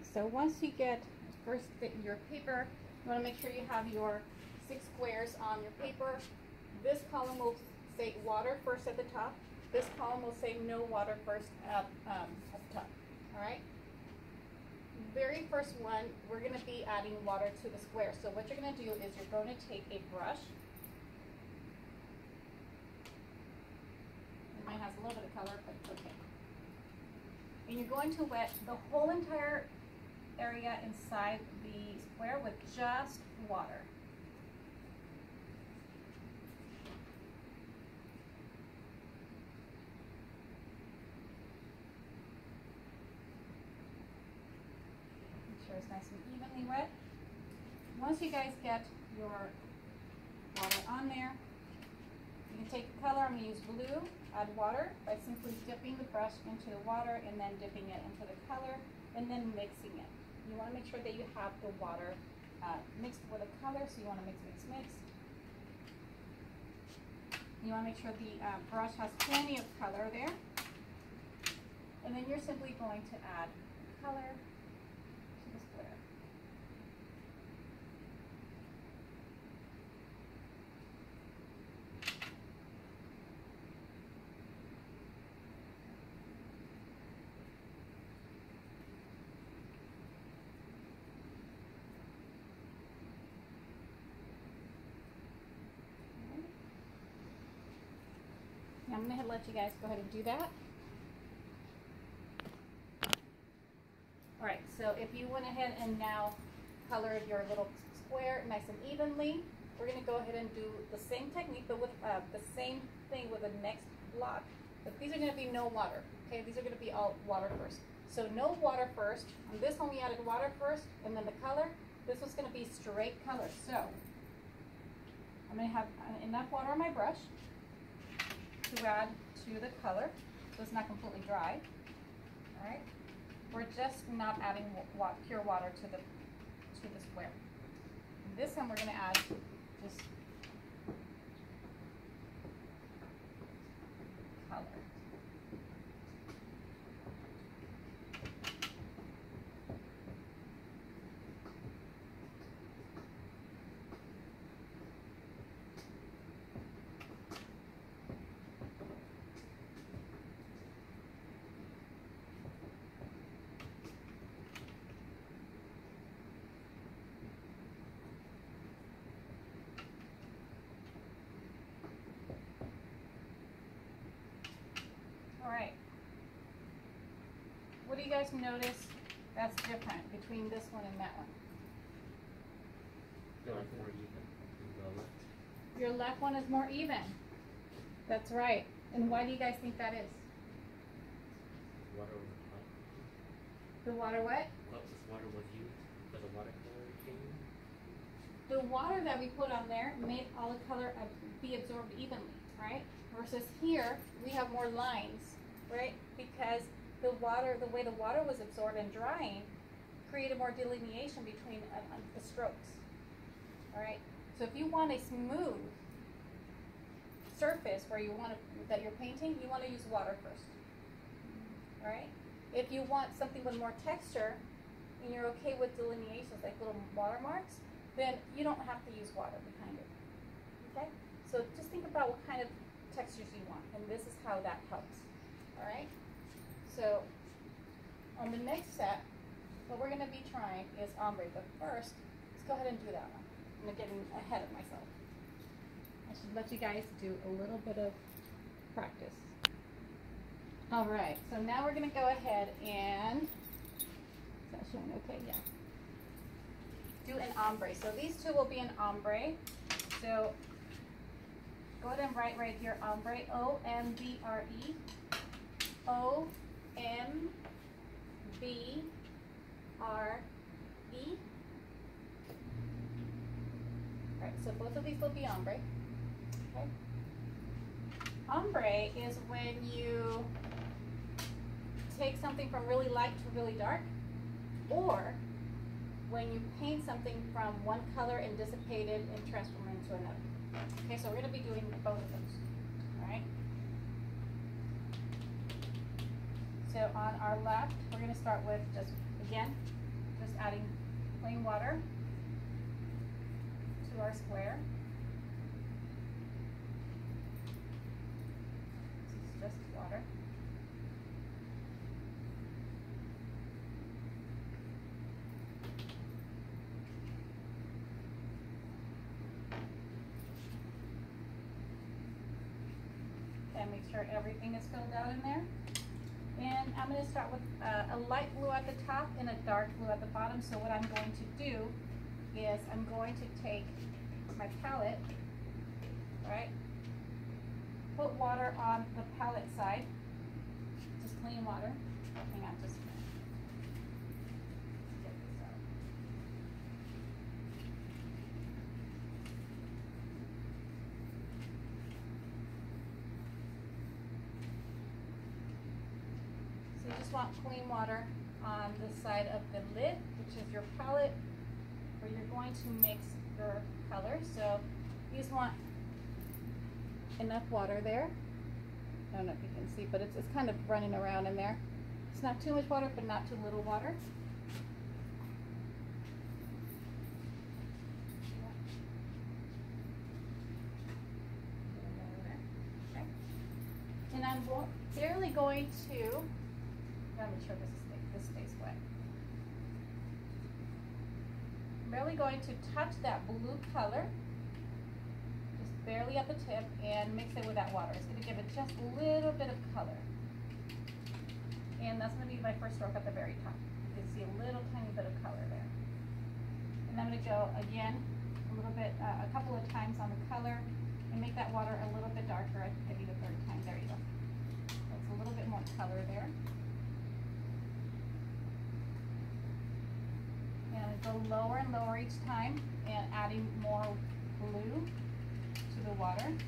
right, so once you get first your paper, you want to make sure you have your 6 squares on your paper. This column will say water first at the top. This column will say no water first at the top. All right. Very first one, we're going to be adding water to the square. So what you're going to do is you're going to take a brush. It might have a little bit of color, but it's okay. And you're going to wet the whole entire area inside the square with just water. Make sure it's nice and evenly wet. Once you guys get your water on there, you can take the color. I'm going to use blue. Add water by simply dipping the brush into the water and then dipping it into the color and then mixing it. You want to make sure that you have the water mixed with the color, so you want to mix, mix, mix. You want to make sure the brush has plenty of color there. And then you're simply going to add color to the square. I'm going to let you guys go ahead and do that. All right, so if you went ahead and now colored your little square nice and evenly, we're going to go ahead and do the same technique, but with the same thing with the next block. But these are going to be no water, okay? These are going to be all water first. So no water first. On this one we added water first, and then the color. This one's going to be straight color. So I'm going to have enough water on my brush to add to the color, so it's not completely dry. All right, we're just not adding pure water to the square. This one we're going to add just color. All right. What do you guys notice that's different between this one and that one? They're like more even. The left. Your left one is more even. That's right. And why do you guys think that is? Water over the top. The water what? What water was used for the watercolor change? The water that we put on there made all the color be absorbed evenly, right? Versus here, we have more lines, right? Because the way the water was absorbed and drying created more delineation between the strokes, all right? So if you want a smooth surface where you want that you're painting, you want to use water first, all right? If you want something with more texture and you're okay with delineations like little watermarks, then you don't have to use water behind it, okay? So just think about what kind of textures you want, and this is how that helps, all right? So on the next set, what we're going to be trying is ombre, but first, let's go ahead and do that one. I'm getting ahead of myself. I should let you guys do a little bit of practice. All right, so now we're going to go ahead and, is that showing okay? Yeah. Do an ombre. So these two will be an ombre. So go ahead and write right here, ombre, O-M-B-R-E, O-M-B-R-E. All right, so both of these will be ombre. Okay. Ombre is when you take something from really light to really dark, or when you paint something from one color and dissipate it and transform it into another. Okay, so we're going to be doing both of those. All right. So on our left, we're going to start with just, again, just adding plain water to our square. This is just water. Okay, make sure everything is filled out in there. And I'm going to start with a light blue at the top and a dark blue at the bottom. So what I'm going to do is I'm going to take my palette, right? Put water on the palette side, just plain water. Hang on just a minute. Let's get this out. So you just want clean water on the side of the lid, which is your palette, where you're going to mix your colors. So you just want enough water there. I don't know if you can see, but it's kind of running around in there. It's not too much water, but not too little water. Okay. And I'm barely going to, gotta make sure this stays wet. I'm barely going to touch that blue color, just barely at the tip, and mix it with that water. It's going to give it just a little bit of color. And that's going to be my first stroke at the very top. You can see a little tiny bit of color there. And I'm going to go again a little bit, a couple of times on the color, and make that water a little bit darker. I think I need a third time. There you go. That's a little bit more color there. And go lower and lower each time, and adding more blue to the water. And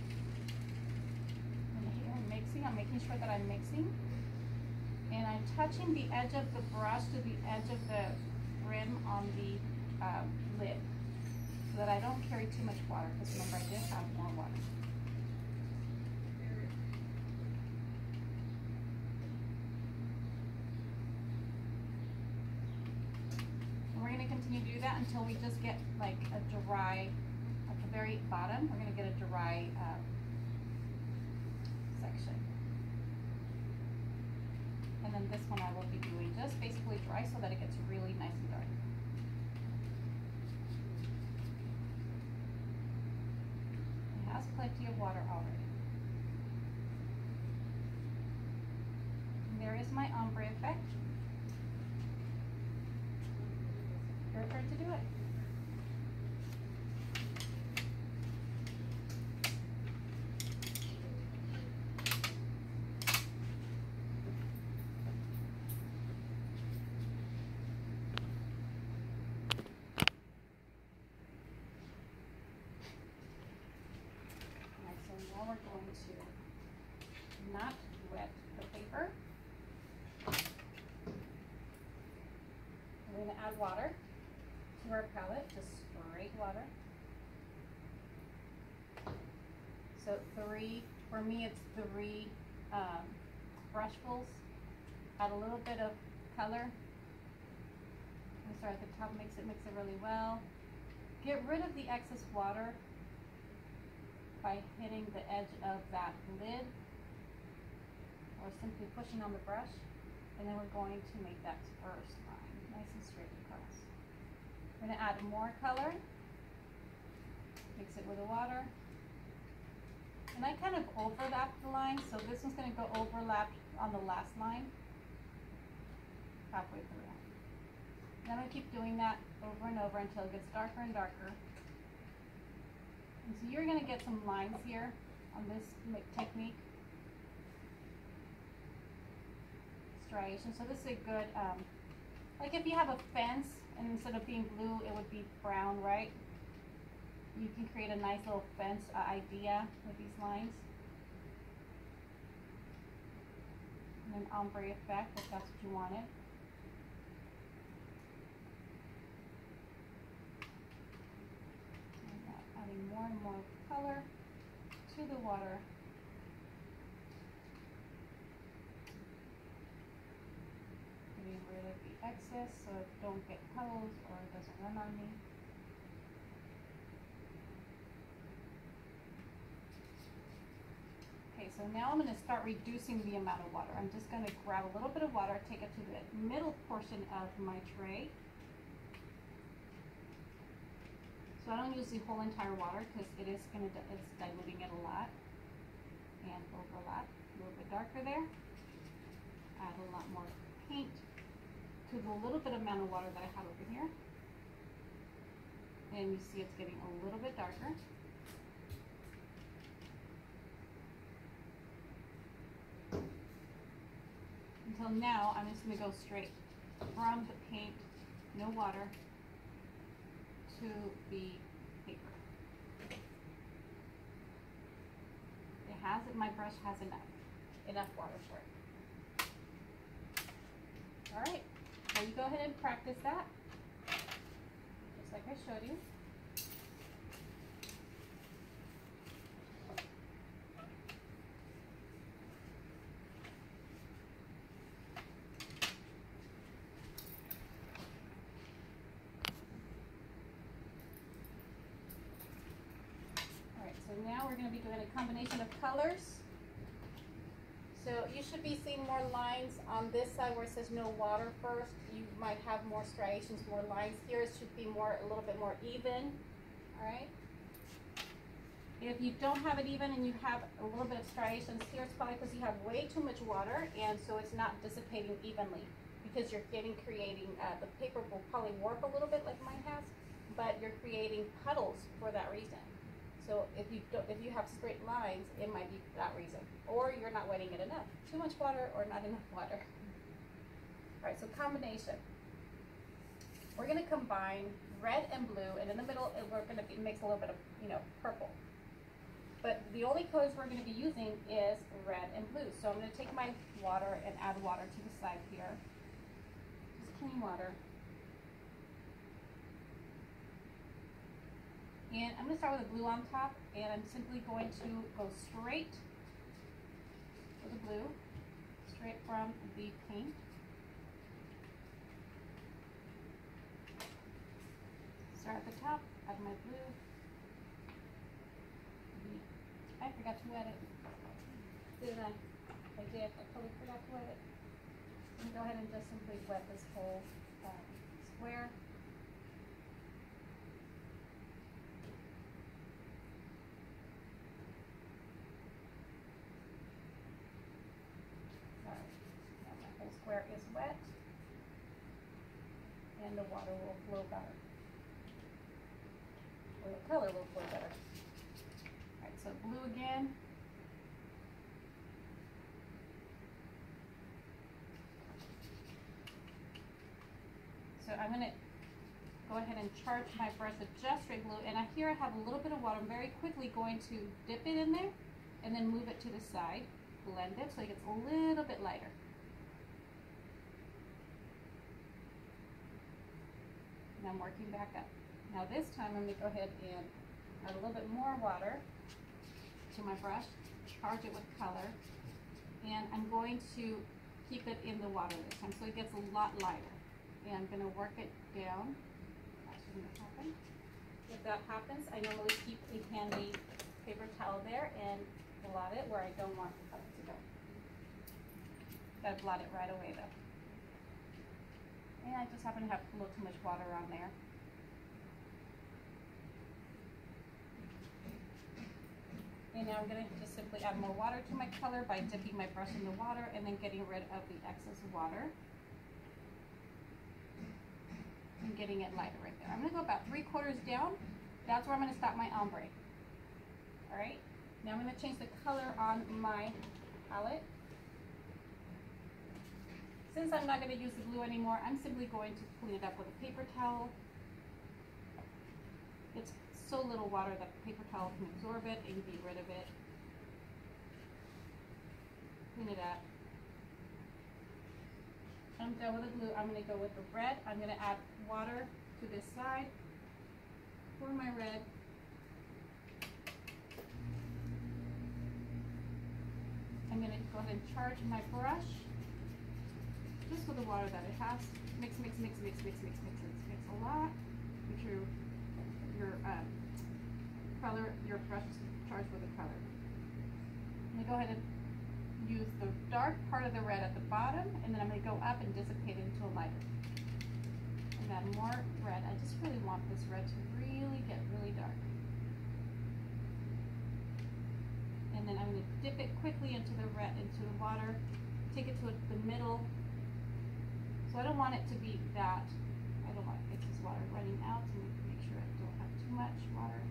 here I'm mixing. I'm making sure that I'm mixing. And I'm touching the edge of the brush to the edge of the rim on the lid, so that I don't carry too much water, because remember I did have more water. And we're going to continue to do that until we just get like a dry, at the very bottom, we're going to get a dry section. And then this one I will be doing just basically dry so that it gets really nice and dark. It has plenty of water already. And there is my ombre effect. Your turn to do it. Now we're going to not wet the paper. We're going to add water to our palette, just straight water. So for me it's 3 brushfuls. Add a little bit of color. And start at the top, mix it really well. Get rid of the excess water by hitting the edge of that lid, or simply pushing on the brush, and then we're going to make that first line nice and straight across. We're going to add more color, mix it with the water, and I kind of overlap the line, so this one's going to go overlap on the last line, halfway through. Then I'm going to keep doing that over and over until it gets darker and darker. And so you're going to get some lines here on this technique. Striation. So this is a good, like if you have a fence and instead of being blue, it would be brown, right? You can create a nice little fence idea with these lines. And an ombre effect if that's what you wanted. Adding more and more color to the water. Getting rid of the excess so it don't get puddles or it doesn't run on me. Okay, so now I'm going to start reducing the amount of water. I'm just going to grab a little bit of water, take it to the middle portion of my tray. So I don't use the whole entire water because it's diluting it a lot. And overlap, a little bit darker there. Add a lot more paint to the little bit amount of water that I have over here. And you see it's getting a little bit darker. Until now, I'm just going to go straight from the paint, no water, to the paper. My brush has enough water for it. All right, so you go ahead and practice that, just like I showed you. So now we're going to be doing a combination of colors. So you should be seeing more lines on this side where it says no water first. You might have more striations, more lines here. It should be a little bit more even. All right. If you don't have it even and you have a little bit of striations here, it's probably because you have way too much water, and so it's not dissipating evenly because you're creating the paper will probably warp a little bit like mine has, but you're creating puddles for that reason. So if you have straight lines, it might be that reason. Or you're not wetting it enough. Too much water or not enough water. All right, so combination. We're going to combine red and blue, and in the middle we're going to mix a little bit of, purple. But the only colors we're going to be using is red and blue. So I'm going to take my water and add water to the side here. Just clean water. And I'm going to start with the blue on top, and I'm simply going to go straight with the blue, straight from the paint. Start at the top, add my blue. I forgot to wet it. Didn't I? I did. I totally forgot to wet it. I'm going to go ahead and just simply wet this whole square. Square is wet, and the water will flow better, or the color will flow better. All right, so blue again. So I'm going to go ahead and charge my brush with just straight blue, and here I have a little bit of water. I'm very quickly going to dip it in there, and then move it to the side, blend it so it gets a little bit lighter. And I'm working back up. Now this time I'm going to go ahead and add a little bit more water to my brush, charge it with color, and I'm going to keep it in the water this time so it gets a lot lighter. And I'm going to work it down. That shouldn't happen. If that happens, I normally keep a handy paper towel there and blot it where I don't want the color to go. Gotta blot it right away though. And I just happen to have a little too much water on there. And now I'm going to just simply add more water to my color by dipping my brush in the water and then getting rid of the excess water. And getting it lighter right there. I'm going to go about 3/4 down. That's where I'm going to stop my ombre. Alright, now I'm going to change the color on my palette. Since I'm not going to use the blue anymore, I'm simply going to clean it up with a paper towel. It's so little water that the paper towel can absorb it and get rid of it. Clean it up. I'm done with the blue. I'm going to go with the red. I'm going to add water to this side. Pour my red. I'm going to go ahead and charge my brush. just with the water that it has. Mix, mix, mix, mix, mix, mix, mix, mix, mix a lot. Make sure your color, your brush is charged with the color. I'm gonna go ahead and use the dark part of the red at the bottom, and then I'm gonna go up and dissipate it into a lighter. And add more red. I just really want this red to really get really dark. And then I'm going to dip it quickly into the water, take it to the middle. So I don't want it to be that. I don't want excess water running out. So make sure I don't have too much water.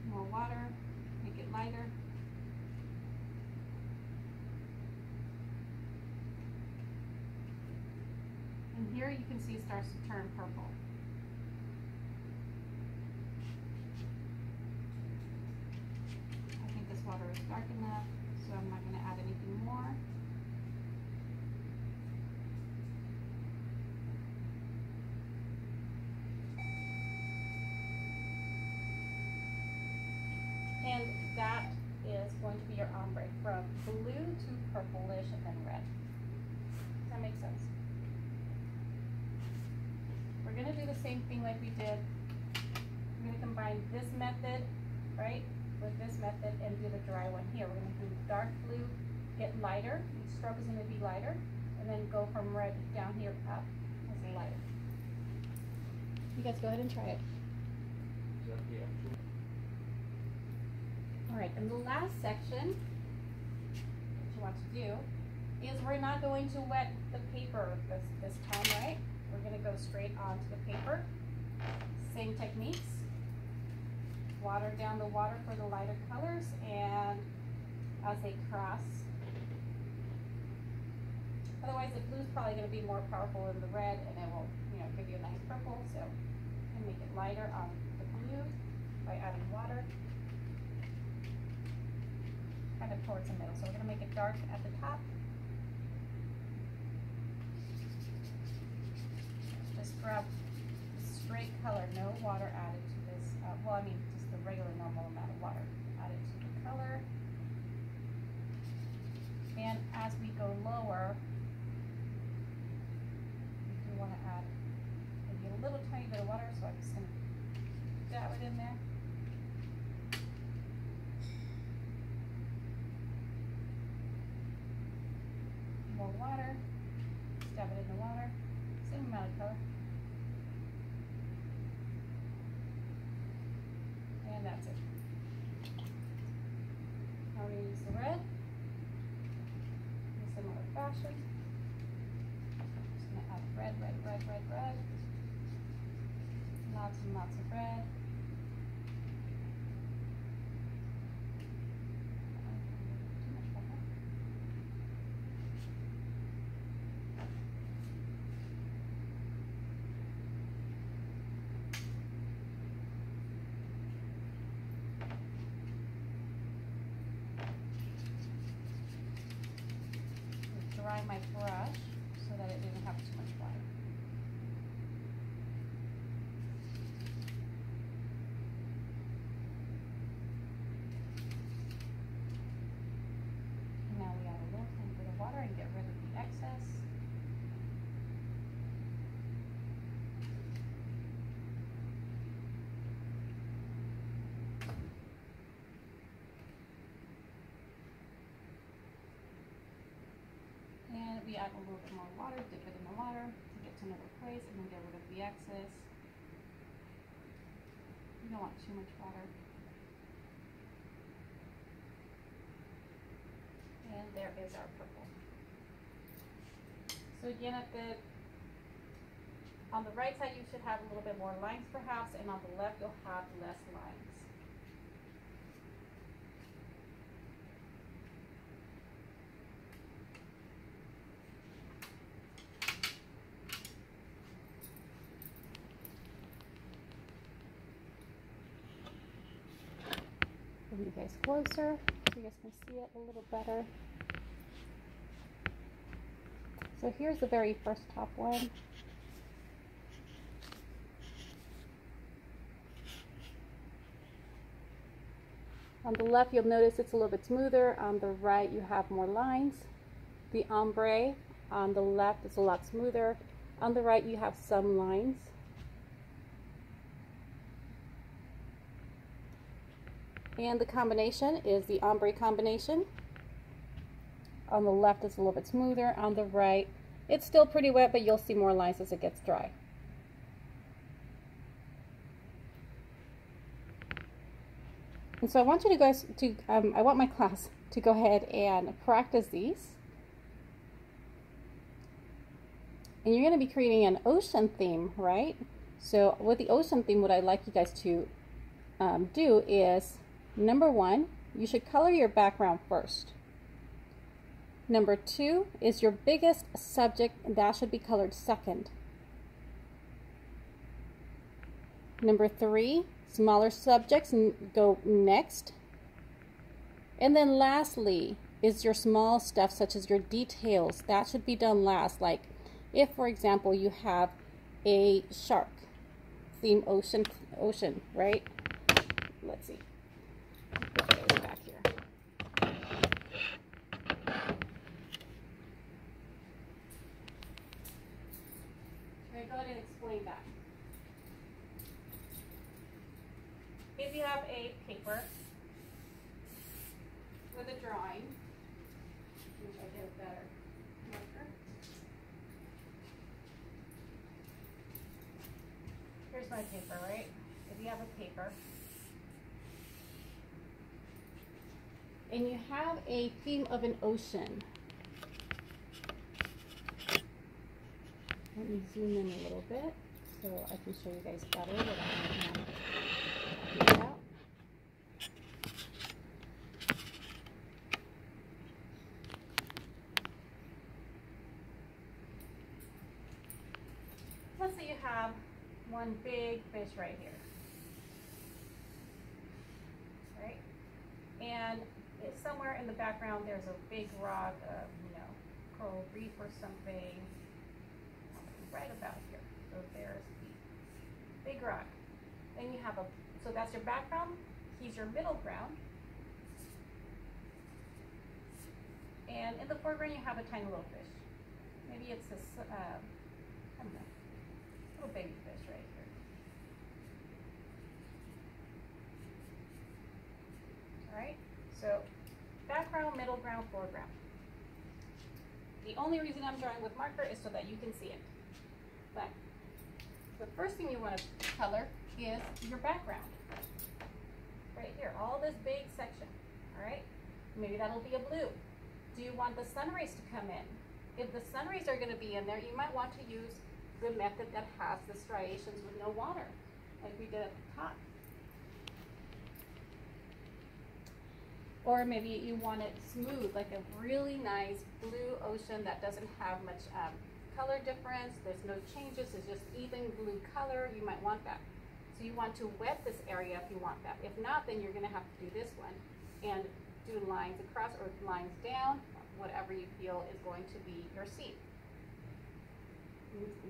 More water, make it lighter. And here you can see it starts to turn purple. I think this water is dark enough, so I'm not going to add anything more. And that is going to be your ombre from blue to purplish and then red. Does that make sense? We're going to do the same thing like we did. We're going to combine this method, right, with this method and do the dry one here. We're going to do dark blue, get lighter. Each stroke is going to be lighter, and then go from red down here up as a lighter. You guys go ahead and try it. All right, and the last section that you want to do is we're not going to wet the paper this time, right? We're going to go straight onto the paper. Same techniques. Water down the water for the lighter colors, and as they cross. Otherwise, the blue's probably going to be more powerful than the red, and it will, give you a nice purple. So, and make it lighter on the blue by adding water. Kind of towards the middle. So we're going to make it dark at the top. Just grab straight color, no water added to this. Just the regular normal amount of water added to the color. And as we go lower, we do want to add maybe a little tiny bit of water, so I'm just going to dab it in there. More water, dab it in the water, same amount of color. And that's it. Now we're going to use the red in a similar fashion. Just going to add red, red, red, red, red. Lots and lots of red. Dry my brush so that it didn't have too much water. And now we add a little tiny bit of water and get rid of the excess. And we add a little bit more water, dip it in the water to get to another place, and then get rid of the excess. You don't want too much water. And there is our purple. So again, on the right side you should have a little bit more lines perhaps, and on the left you'll have less lines. Bring you guys closer so you guys can see it a little better. So here's the very first top one. On the left, you'll notice it's a little bit smoother. On the right, you have more lines. The ombre on the left is a lot smoother. On the right, you have some lines. And the combination is the ombre combination. On the left, it's a little bit smoother. On the right, it's still pretty wet, but you'll see more lines as it gets dry. And so I want you guys to, I want my class to go ahead and practice these. And you're going to be creating an ocean theme, right? So with the ocean theme, what I'd like you guys to do is, number one, you should color your background first. Number two is your biggest subject, and that should be colored second. Number three, smaller subjects go next. And then lastly is your small stuff, such as your details. That should be done last. Like if, for example, you have a shark theme, ocean, right? Let's see. Back here. Okay, go ahead and explain that. If you have a paper with a drawing, which I get a better marker. Here's my paper, right? If you have a paper and you have a theme of an ocean, let me zoom in a little bit so I can show you guys better what I want. Out. Let's say you have one big fish right here, right? And somewhere in the background there's a big rock, coral reef or something, right about here. So there's the big rock. Then you have so that's your background, he's your middle ground. And in the foreground you have a tiny little fish. Maybe it's a, I don't know, little baby fish right here. Alright, so background, middle ground, foreground. The only reason I'm drawing with marker is so that you can see it. But the first thing you want to color is your background. Right here, all this big section, all right? Maybe that'll be a blue. Do you want the sun rays to come in? If the sun rays are gonna be in there, you might want to use the method that has the striations with no water, like we did at the top. Or maybe you want it smooth, like a really nice blue ocean that doesn't have much color difference, there's no changes, it's just even blue color, you might want that. So you want to wet this area if you want that. If not, then you're gonna have to do this one and do lines across or lines down, whatever you feel is going to be your scene.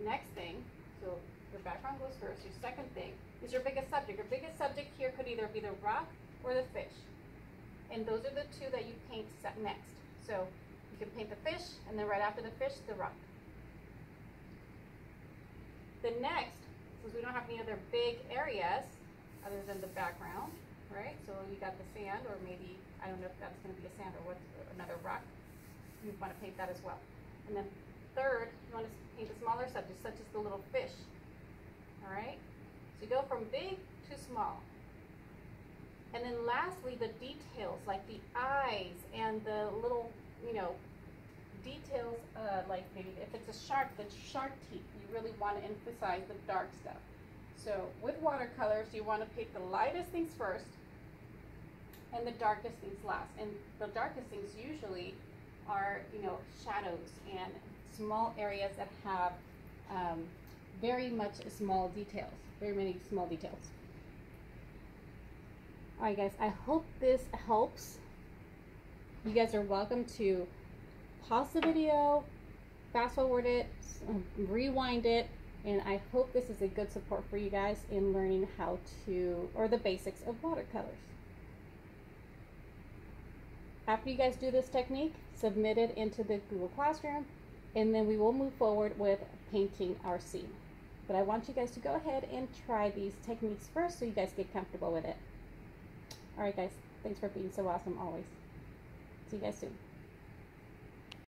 Next thing, so your background goes first, your second thing is your biggest subject. Your biggest subject here could either be the rock or the fish. And those are the two that you paint next. So you can paint the fish, and then right after the fish, the rock. The next, since we don't have any other big areas other than the background, right? So you got the sand, or maybe, I don't know if that's going to be a sand or what's another rock. You want to paint that as well. And then third, you want to paint a smaller subject, such as the little fish. All right? So you go from big to small. And then lastly, the details, like the eyes and the little, details, like maybe if it's a shark, the shark teeth, you really want to emphasize the dark stuff. So with watercolors, you want to paint the lightest things first and the darkest things last. And the darkest things usually are, shadows and small areas that have very much small details, very many small details. Alright guys, I hope this helps. You guys are welcome to pause the video, fast forward it, rewind it, and I hope this is a good support for you guys in learning how to, or the basics of watercolors. After you guys do this technique, submit it into the Google Classroom, and then we will move forward with painting our scene. But I want you guys to go ahead and try these techniques first so you guys get comfortable with it. Alright guys, thanks for being so awesome always. See you guys soon.